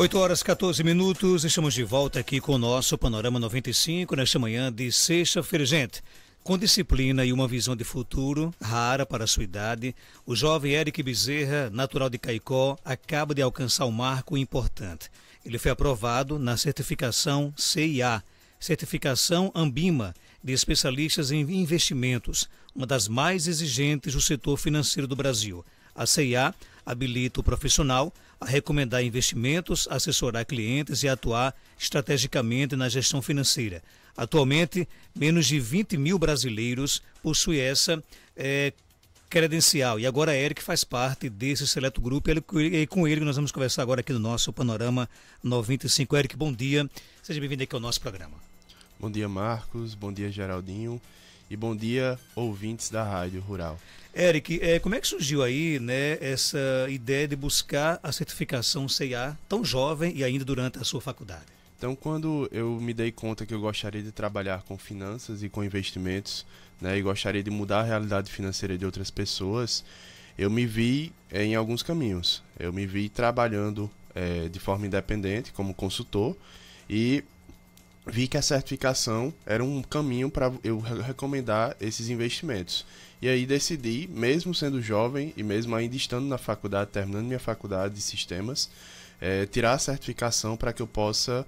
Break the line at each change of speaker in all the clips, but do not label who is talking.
8h14, estamos de volta aqui com o nosso Panorama 95, nesta manhã de sexta-feira. Gente, com disciplina e uma visão de futuro rara para a sua idade, o jovem Eric Bezerra, natural de Caicó, acaba de alcançar um marco importante. Ele foi aprovado na certificação CIA, certificação Ambima, de especialistas em investimentos, uma das mais exigentes do setor financeiro do Brasil. A CIA habilita o profissional a recomendar investimentos, assessorar clientes e atuar estrategicamente na gestão financeira. Atualmente, menos de 20 mil brasileiros possuem essa credencial. E agora a Eric faz parte desse seleto grupo. E com ele nós vamos conversar agora aqui no nosso Panorama 95. Eric, bom dia. Seja bem-vindo aqui ao nosso programa.
Bom dia, Marcos. Bom dia, Geraldinho. E bom dia, ouvintes da Rádio Rural.
Eric, como é que surgiu aí, né, essa ideia de buscar a certificação CIA tão jovem e ainda durante a sua faculdade?
Então, quando eu me dei conta que eu gostaria de trabalhar com finanças e com investimentos, né, e gostaria de mudar a realidade financeira de outras pessoas, eu me vi em alguns caminhos. Eu me vi trabalhando de forma independente, como consultor, e vi que a certificação era um caminho para eu recomendar esses investimentos. E aí decidi, mesmo sendo jovem e mesmo ainda estando na faculdade, terminando minha faculdade de sistemas, tirar a certificação para que eu possa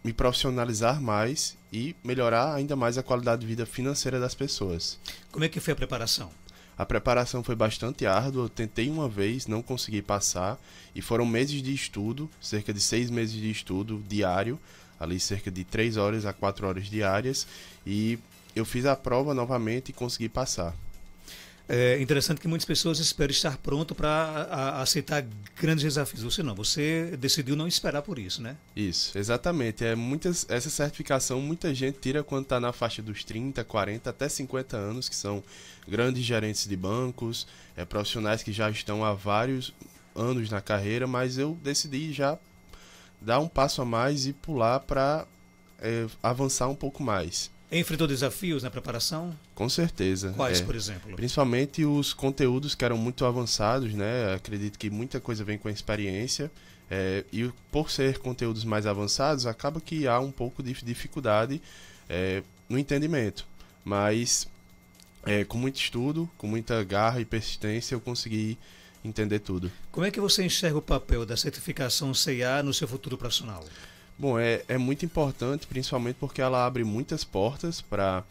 me profissionalizar mais e melhorar ainda mais a qualidade de vida financeira das pessoas.
Como é que foi a preparação?
A preparação foi bastante árdua, eu tentei uma vez, não consegui passar, e foram meses de estudo, cerca de 6 meses de estudo diário, ali cerca de 3 horas a 4 horas diárias, e eu fiz a prova novamente e consegui passar.
É interessante que muitas pessoas esperam estar pronto para aceitar grandes desafios. Você não, você decidiu não esperar por isso, né?
Isso, exatamente. Essa certificação muita gente tira quando está na faixa dos 30, 40, até 50 anos, que são grandes gerentes de bancos, profissionais que já estão há vários anos na carreira, mas eu decidi já dar um passo a mais e pular para avançar um pouco mais.
Enfrentou desafios na preparação?
Com certeza.
Quais, por exemplo?
Principalmente os conteúdos que eram muito avançados, né? Acredito que muita coisa vem com a experiência. E por ser conteúdos mais avançados, acaba que há um pouco de dificuldade no entendimento. Mas com muito estudo, com muita garra e persistência, eu consegui entender tudo.
Como é que você enxerga o papel da certificação CIA no seu futuro profissional?
Bom, é muito importante, principalmente porque ela abre muitas portas para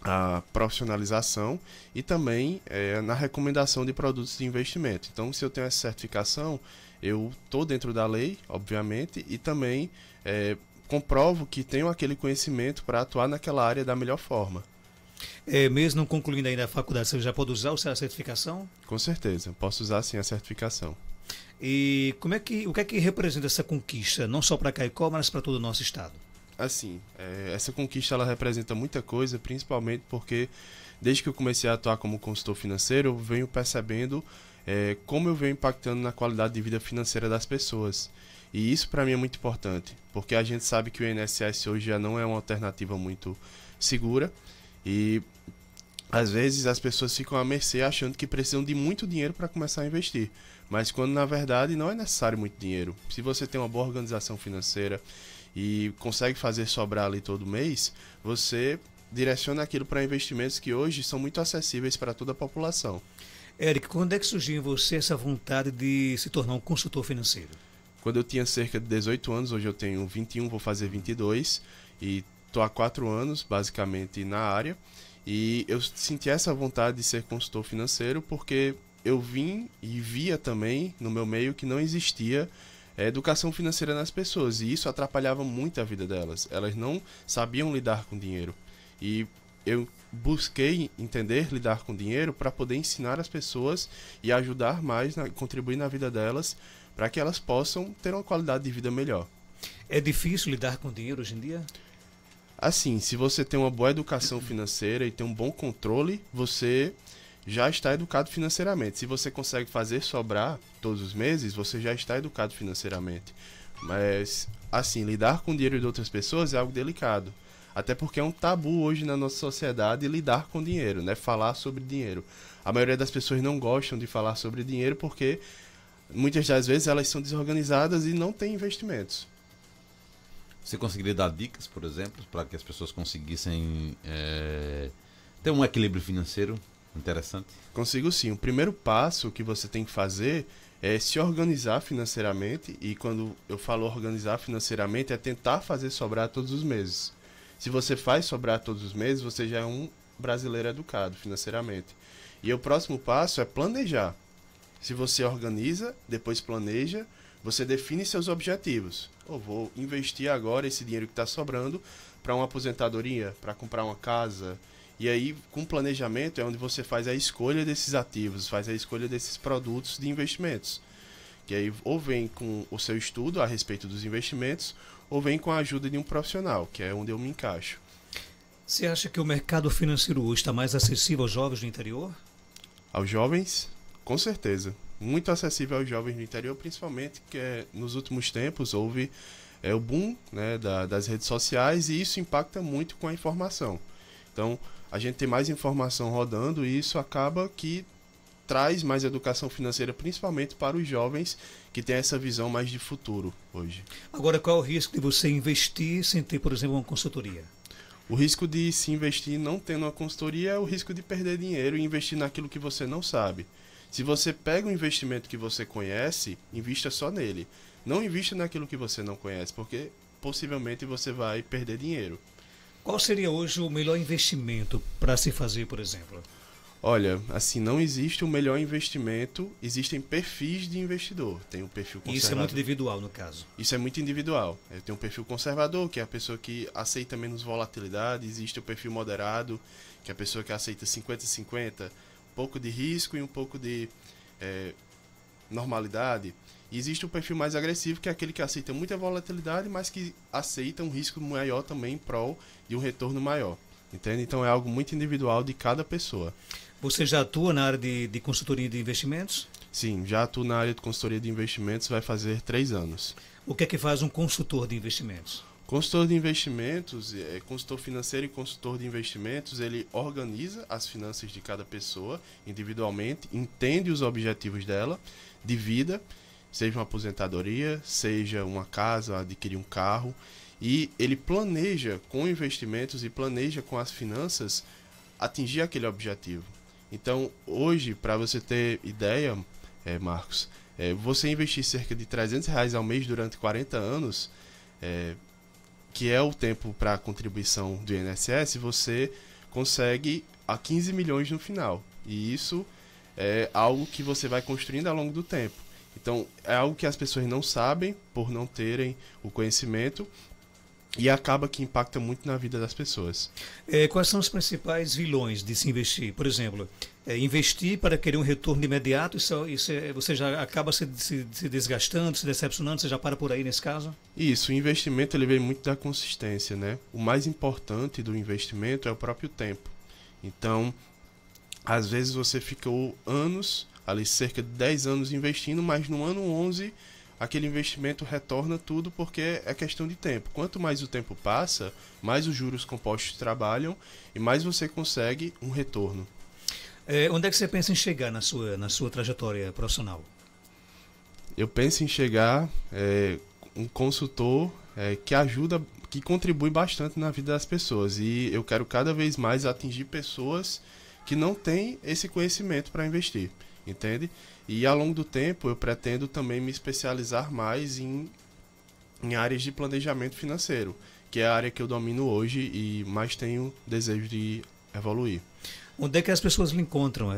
a profissionalização e também na recomendação de produtos de investimento. Então, se eu tenho essa certificação, eu estou dentro da lei, obviamente, e também comprovo que tenho aquele conhecimento para atuar naquela área da melhor forma.
Mesmo não concluindo ainda a faculdade, você já pode usar a certificação?
Com certeza, posso usar sim a certificação.
E o que é que representa essa conquista, não só para Caicó, mas para todo o nosso estado?
Assim, essa conquista ela representa muita coisa, principalmente porque desde que eu comecei a atuar como consultor financeiro, eu venho percebendo como eu venho impactando na qualidade de vida financeira das pessoas. E isso para mim é muito importante, porque a gente sabe que o INSS hoje já não é uma alternativa muito segura e às vezes as pessoas ficam à mercê achando que precisam de muito dinheiro para começar a investir. Mas quando na verdade não é necessário muito dinheiro. Se você tem uma boa organização financeira e consegue fazer sobrar ali todo mês, você direciona aquilo para investimentos que hoje são muito acessíveis para toda a população.
Eric, quando é que surgiu em você essa vontade de se tornar um consultor financeiro?
Quando eu tinha cerca de 18 anos, hoje eu tenho 21, vou fazer 22 e estou há 4 anos basicamente na área. E eu senti essa vontade de ser consultor financeiro porque eu vim e via também no meu meio que não existia educação financeira nas pessoas. E isso atrapalhava muito a vida delas. Elas não sabiam lidar com dinheiro. E eu busquei entender lidar com dinheiro para poder ensinar as pessoas e ajudar mais, contribuir na vida delas, para que elas possam ter uma qualidade de vida melhor.
É difícil lidar com dinheiro hoje em dia?
Assim, se você tem uma boa educação financeira e tem um bom controle, você já está educado financeiramente. Se você consegue fazer sobrar todos os meses, você já está educado financeiramente. Mas, assim, lidar com o dinheiro de outras pessoas é algo delicado. Até porque é um tabu hoje na nossa sociedade lidar com dinheiro, né? Falar sobre dinheiro. A maioria das pessoas não gostam de falar sobre dinheiro porque muitas das vezes elas são desorganizadas e não têm investimentos.
Você conseguiria dar dicas, por exemplo, para que as pessoas conseguissem ter um equilíbrio financeiro interessante?
Consigo sim. O primeiro passo que você tem que fazer é se organizar financeiramente, e quando eu falo organizar financeiramente é tentar fazer sobrar todos os meses. Se você faz sobrar todos os meses, você já é um brasileiro educado financeiramente. E o próximo passo é planejar. Se você organiza, depois planeja, você define seus objetivos. Eu vou investir agora esse dinheiro que está sobrando para uma aposentadoria, para comprar uma casa. E aí, com planejamento, é onde você faz a escolha desses ativos, faz a escolha desses produtos de investimentos. Que aí ou vem com o seu estudo a respeito dos investimentos, ou vem com a ajuda de um profissional, que é onde eu me encaixo.
Você acha que o mercado financeiro hoje está mais acessível aos jovens do interior?
Aos jovens, com certeza. Muito acessível aos jovens do interior, principalmente que nos últimos tempos houve o boom, né, das redes sociais, e isso impacta muito com a informação. Então, a gente tem mais informação rodando e isso acaba que traz mais educação financeira, principalmente para os jovens que têm essa visão mais de futuro hoje.
Agora, qual é o risco de você investir sem ter, por exemplo, uma consultoria?
O risco de se investir não tendo uma consultoria é o risco de perder dinheiro e investir naquilo que você não sabe. Se você pega um investimento que você conhece, invista só nele. Não invista naquilo que você não conhece, porque possivelmente você vai perder dinheiro.
Qual seria hoje o melhor investimento para se fazer, por exemplo?
Olha, assim, não existe o melhor investimento, existem perfis de investidor. Tem o perfil conservador.
Isso é muito individual, no caso.
Isso é muito individual. Tem um perfil conservador, que é a pessoa que aceita menos volatilidade. Existe o perfil moderado, que é a pessoa que aceita 50-50, um pouco de risco e um pouco de normalidade. E existe o perfil mais agressivo, que é aquele que aceita muita volatilidade, mas que aceita um risco maior também em prol de um retorno maior. Entende? Então é algo muito individual de cada pessoa.
Você já atua na área de consultoria de investimentos?
Sim, já atuo na área de consultoria de investimentos, vai fazer 3 anos.
O que é que faz um consultor de investimentos?
Consultor de investimentos, consultor financeiro e consultor de investimentos, ele organiza as finanças de cada pessoa individualmente, entende os objetivos dela de vida, seja uma aposentadoria, seja uma casa, adquirir um carro, e ele planeja com investimentos e planeja com as finanças atingir aquele objetivo. Então, hoje, para você ter ideia, Marcos, você investir cerca de R$300 ao mês durante 40 anos, que é o tempo para a contribuição do INSS, você consegue a 15 milhões no final. E isso é algo que você vai construindo ao longo do tempo. Então, é algo que as pessoas não sabem por não terem o conhecimento e acaba que impacta muito na vida das pessoas.
Quais são os principais vilões de se investir? Por exemplo, investir para querer um retorno imediato, você já acaba se desgastando, se decepcionando, você já para por aí nesse caso?
Isso, o investimento ele vem muito da consistência, né? O mais importante do investimento é o próprio tempo. Então, às vezes você ficou anos, ali cerca de 10 anos investindo, mas no ano 11 aquele investimento retorna tudo porque é questão de tempo. Quanto mais o tempo passa, mais os juros compostos trabalham e mais você consegue um retorno.
Onde é que você pensa em chegar na sua trajetória profissional?
Eu penso em chegar um consultor que ajuda, que contribui bastante na vida das pessoas. E eu quero cada vez mais atingir pessoas que não têm esse conhecimento para investir, entende? E ao longo do tempo eu pretendo também me especializar mais em áreas de planejamento financeiro, que é a área que eu domino hoje e mais tenho desejo de evoluir.
Onde é que as pessoas lhe encontram?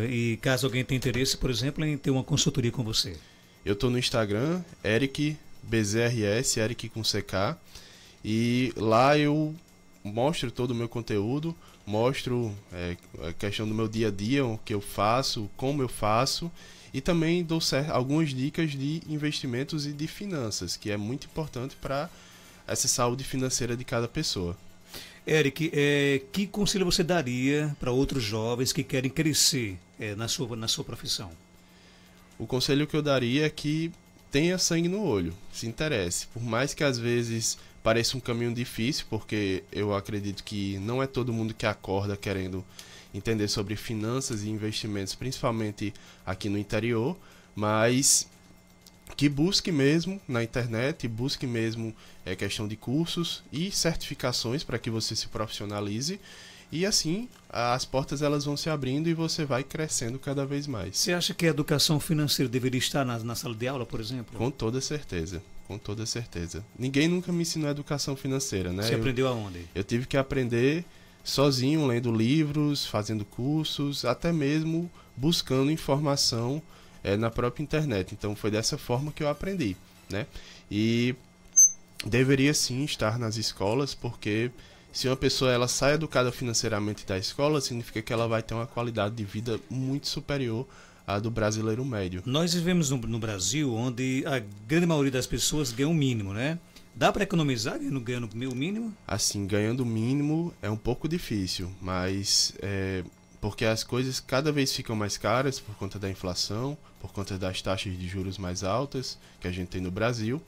E caso alguém tenha interesse, por exemplo, em ter uma consultoria com você?
Eu estou no Instagram, EricBZRS, Eric com CK, e lá eu mostro todo o meu conteúdo, mostro a questão do meu dia a dia, o que eu faço, como eu faço, e também dou algumas dicas de investimentos e de finanças, que é muito importante para essa saúde financeira de cada pessoa.
Eric, que conselho você daria para outros jovens que querem crescer na sua profissão?
O conselho que eu daria é que tenha sangue no olho, se interesse. Por mais que às vezes pareça um caminho difícil, porque eu acredito que não é todo mundo que acorda querendo entender sobre finanças e investimentos, principalmente aqui no interior, mas que busque mesmo na internet, busque mesmo questão de cursos e certificações para que você se profissionalize. E assim, as portas elas vão se abrindo e você vai crescendo cada vez mais.
Você acha que a educação financeira deveria estar na sala de aula, por exemplo?
Com toda certeza, com toda certeza. Ninguém nunca me ensinou educação financeira, né?
Você aprendeu aonde?
Eu tive que aprender sozinho, lendo livros, fazendo cursos, até mesmo buscando informação na própria internet. Então foi dessa forma que eu aprendi, né? E deveria sim estar nas escolas, porque se uma pessoa ela sai educada financeiramente da escola, significa que ela vai ter uma qualidade de vida muito superior à do brasileiro médio.
Nós vivemos no Brasil, onde a grande maioria das pessoas ganha o mínimo, né? Dá para economizar ganhando o mínimo?
Assim, ganhando o mínimo é um pouco difícil, mas porque as coisas cada vez ficam mais caras por conta da inflação, por conta das taxas de juros mais altas que a gente tem no Brasil.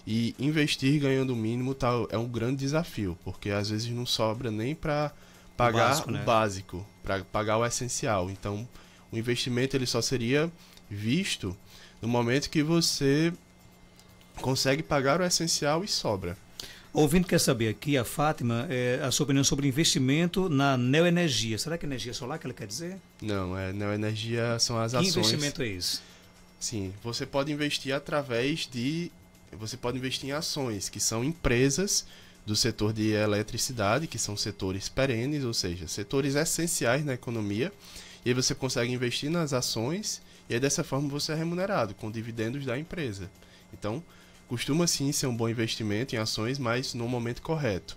E investir ganhando o mínimo é um grande desafio, porque às vezes não sobra nem para pagar o básico, para pagar o essencial. Então, o investimento ele só seria visto no momento que você consegue pagar o essencial e sobra.
O ouvinte quer saber aqui, a Fátima, a sua opinião sobre investimento na neoenergia. Será que é energia solar que ela quer dizer?
Não, neoenergia são as ações.
Que investimento é esse?
Sim, você pode investir Você pode investir em ações, que são empresas do setor de eletricidade, que são setores perenes, ou seja, setores essenciais na economia. E aí você consegue investir nas ações e aí dessa forma você é remunerado com dividendos da empresa. Então, costuma sim ser um bom investimento em ações, mas no momento correto.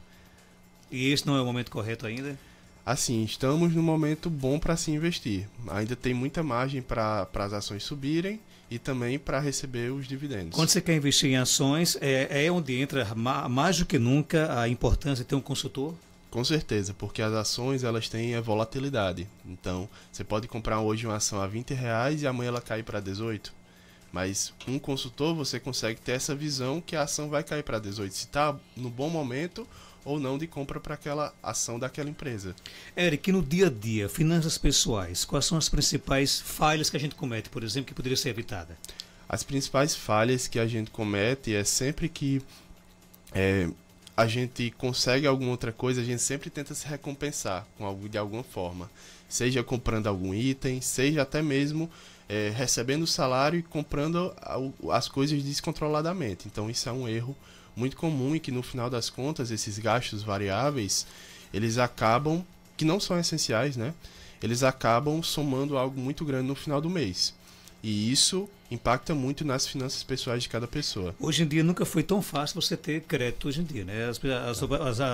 E esse não é o momento correto ainda?
Assim, estamos no momento bom para se investir. Ainda tem muita margem para as ações subirem e também para receber os dividendos.
Quando você quer investir em ações, é onde entra mais do que nunca a importância de ter um consultor?
Com certeza, porque as ações elas têm a volatilidade. Então, você pode comprar hoje uma ação a R$20 e amanhã ela cai para 18. Mas um consultor você consegue ter essa visão que a ação vai cair para 18, se está no bom momento ou não de compra para aquela ação daquela empresa.
Eric, no dia a dia, finanças pessoais, quais são as principais falhas que a gente comete, por exemplo, que poderia ser evitada?
As principais falhas que a gente comete é sempre que a gente consegue alguma outra coisa, a gente sempre tenta se recompensar com algo de alguma forma. Seja comprando algum item, seja até mesmo recebendo o salário e comprando as coisas descontroladamente. Então isso é um erro muito comum e que no final das contas esses gastos variáveis, eles acabam, que não são essenciais, né? Eles acabam somando algo muito grande no final do mês. E isso impacta muito nas finanças pessoais de cada pessoa.
Hoje em dia nunca foi tão fácil você ter crédito hoje em dia, né?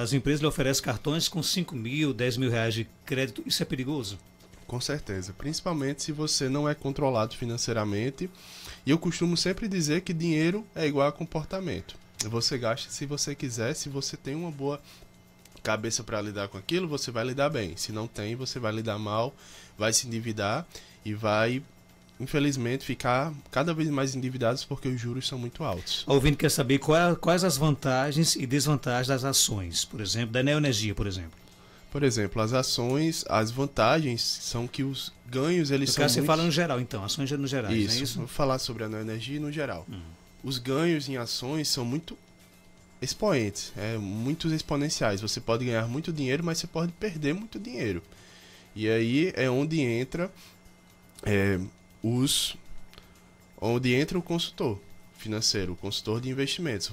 As empresas lhe oferecem cartões com 5 mil, 10 mil reais de crédito. Isso é perigoso?
Com certeza, principalmente se você não é controlado financeiramente. E eu costumo sempre dizer que dinheiro é igual a comportamento. Você gasta se você quiser, se você tem uma boa cabeça para lidar com aquilo, você vai lidar bem. Se não tem, você vai lidar mal, vai se endividar e vai, infelizmente, ficar cada vez mais endividados porque os juros são muito altos.
O ouvinte quer saber quais as vantagens e desvantagens das ações, por exemplo, da neoenergia, por exemplo.
Por exemplo, as ações, as vantagens são que os ganhos, eles são
você fala no geral, então, ações no geral,
isso,
não é isso?
Vou falar sobre a neoenergia no geral. Os ganhos em ações são muito expoentes, muito exponenciais. Você pode ganhar muito dinheiro, mas você pode perder muito dinheiro. E aí é onde entra o consultor financeiro, o consultor de investimentos.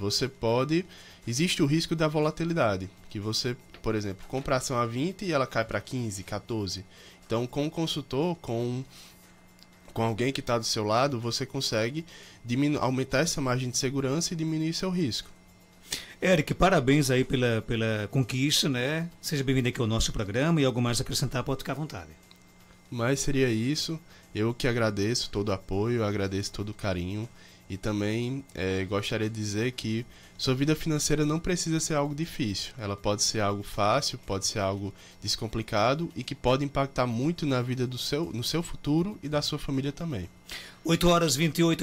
Existe o risco da volatilidade, que você, por exemplo, compra a ação a 20 e ela cai para 15, 14. Então, com o consultor, com alguém que está do seu lado, você consegue aumentar essa margem de segurança e diminuir seu risco.
Eric, parabéns aí pela conquista, né? Seja bem-vindo aqui ao nosso programa e algo mais a acrescentar, pode ficar à vontade.
Mas seria isso. Eu que agradeço todo o apoio, agradeço todo o carinho e também gostaria de dizer que sua vida financeira não precisa ser algo difícil. Ela pode ser algo fácil, pode ser algo descomplicado e que pode impactar muito na vida no seu futuro e da sua família também.
8h28.